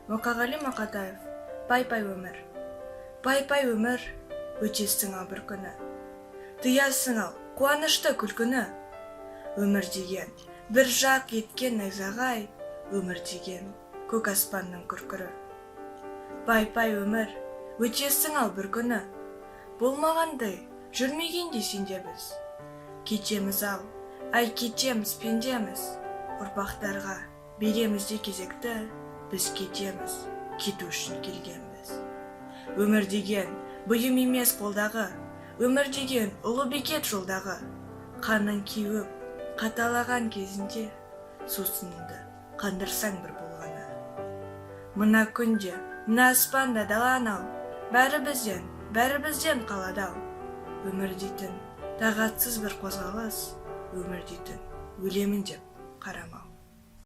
Мұқағали Мақатаев. Пай-пай өмір. Пай-пай өмір, өтесің ал бір күні. Тыясың ал қуанышты күлкіні. Өмір деген бір жақ еткен найзағай, өмір деген көк аспанның күркірі. Пай-пай өмір, өтесің ал бір күні. Болмағандай, жүрмегенде сенде біз. Кетеміз ал, ай кетеміз пендеміз. Ұрпақтарға береміз де кезекті, біз кетеміз, кету үшін келгенбіз. Өмір деген бұйым емес қолдағы, өмір деген ұлы бекет жолдағы. Қанын кеуіп, қаталаған кезінде, сусыныңды қандырсаң бір болғаны. Мына күнде, мына аспанда далан ал, бәрі бізден қалады ал. Өмір дейтін тағатсыз бір қозғалыс, өмір дейтін өлемін деп қарамау.